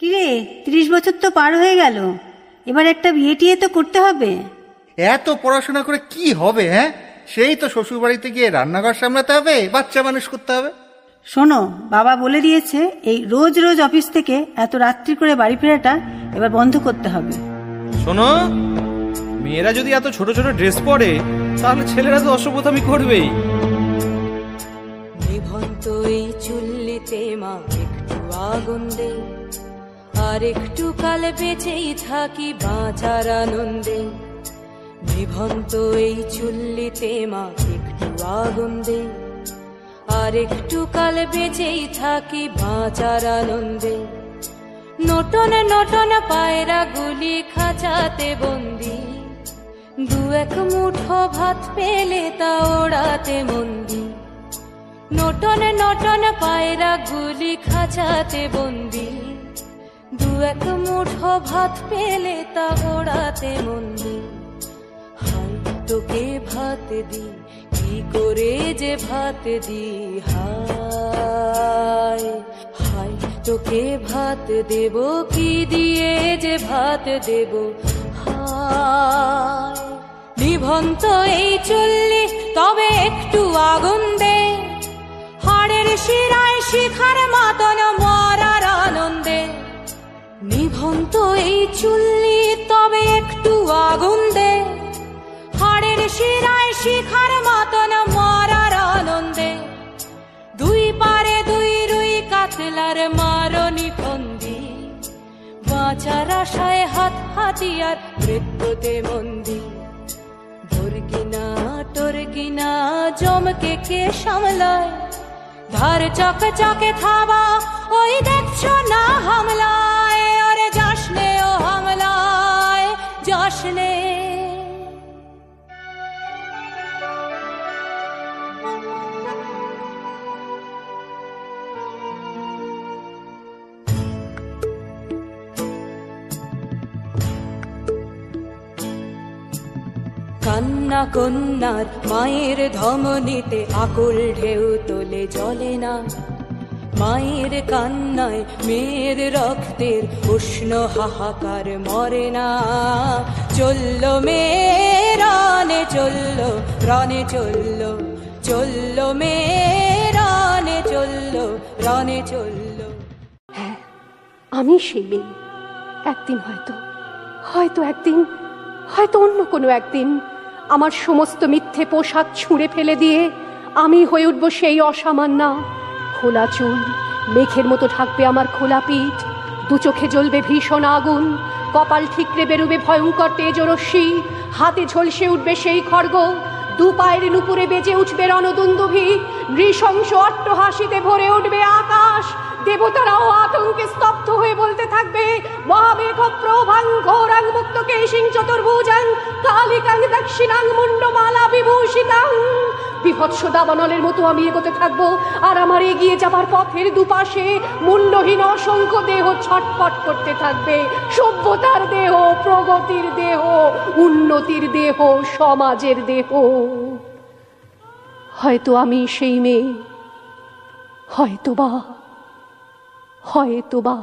কিরে, 30 বছর তো পার হয়ে গেল, এবার একটা বিয়ে টিয়ে তো করতে হবে। এত পড়াশোনা করে কি হবে? হ্যাঁ, সেই তো শ্বশুর বাড়িতে গিয়ে রান্নাঘর সামলাতে হবে, বাচ্চা মানুষ করতে হবে। শোনো, বাবা বলে দিয়েছে এই রোজ রোজ অফিস থেকে এত রাত্রি করে বাড়ি ফেরাটা এবার বন্ধ করতে হবে। শোনো, মেয়েরা যদি এত ছোট ছোট ড্রেস পরে তাহলে ছেলেরা তো অসভ্যতামি করবেই। নিভন্ত এই চুল্লিতে মা একটু আগুন দে, আর একটু কাল বেঁচেই থাকি বাঁচার আনন্দে। নিভন্ত এই চুল্লিতে মা একটু আগুন দে, আর একটু কাল বেঁচেই থাকি বাঁচার আনন্দে। নটন নটন পায়রা গুলি খাঁচাতে বন্দি, দু এক মুঠো ভাত পেলে তা ওড়াতে মন্দি। নটন নটন পায়রা গুলি খাঁচাতে বন্দি, দু এক মুঠো ভাত পেলে তা ওড়াতে মন্দি। হাই তোকে ভাত দি, কি করে যে ভাত দি, হায় হায় তোকে ভাত দেব, কি দিয়ে যে ভাত দেব, হায়। নিভন্ত এই চুল্লি তবে একটু আগুন দে, হাড়ের শিরায় শিখার মাতন মরার আনন্দে। নিভন্ত এই চুল্লি তবে একটু আগুন দে, হাড়ের শিরায় শিখার মাতন মরার আনন্দে। দুই পারে দুই রুই কাতলার মারনি ফন্দি, বাঁচার আশায় হাত হাতিয়ার মৃত্যুতে মন্দি। ধর্গিনা টর্গিনা জমকে কে সামলায়, ধার চকে চকে থাবা ওই দেখছো না হামলায়। আরে যাসনে ও হামলায় যাসনে। কান্না কন্যার মায়ের ধমনীতে আকুল ঢেউ তোলে জলে না, মায়ের কান্নায় মেয়ের রক্তের উষ্ণ হাহাকার মরে না। চলল মেয়ে রানে চলল, রানে চলল, চলল মেয়ে রানে চলল, রানে চলল। হ্যাঁ, আমি সেই মেয়ে। একদিন হয়তো হয়তো একদিন হয়তো অন্য কোনো একদিন আমার সমস্ত মিথ্যে পোশাক ছুঁড়ে ফেলে দিয়ে আমি হয়ে উঠব সেই অসামান্যা। খোলা চুল মেঘের মতো ঢাকবে আমার খোলা পিঠ, দু চোখে জ্বলবে ভীষণ আগুন, কপাল ঠিকরে বেরুবে ভয়ঙ্কর তেজরশ্মি, হাতে ঝলসে উঠবে সেই খড়গ, দু পায়ের নুপুরে বেজে উঠবে রণদুন্দুভি, নৃশংস অট্টহাসিতে ভরে উঠবে আকাশ। দেবতারাও আতঙ্কে স্তব্ধ হয়ে বলতে থাকবে, মহামেঘ প্রভাং ঘোরাং মুক্ত কেশিং চতুর্ভুজাং কালিকাং দক্ষিণাং মুন্ডমালা বিভূষিতাং। বিভৎস দাবানলের মতো আমি এগোতে থাকবো, আর আমার এগিয়ে যাবার পথের দুপাশে মুন্ডহীন অসংখ্য দেহ ছটফট করতে থাকবে। সভ্যতার দেহ, প্রগতির দেহ, উন্নতির দেহ, সমাজের দেহ। হয়তো আমি সেই মেয়ে, হয়তোবা হয়তোবা।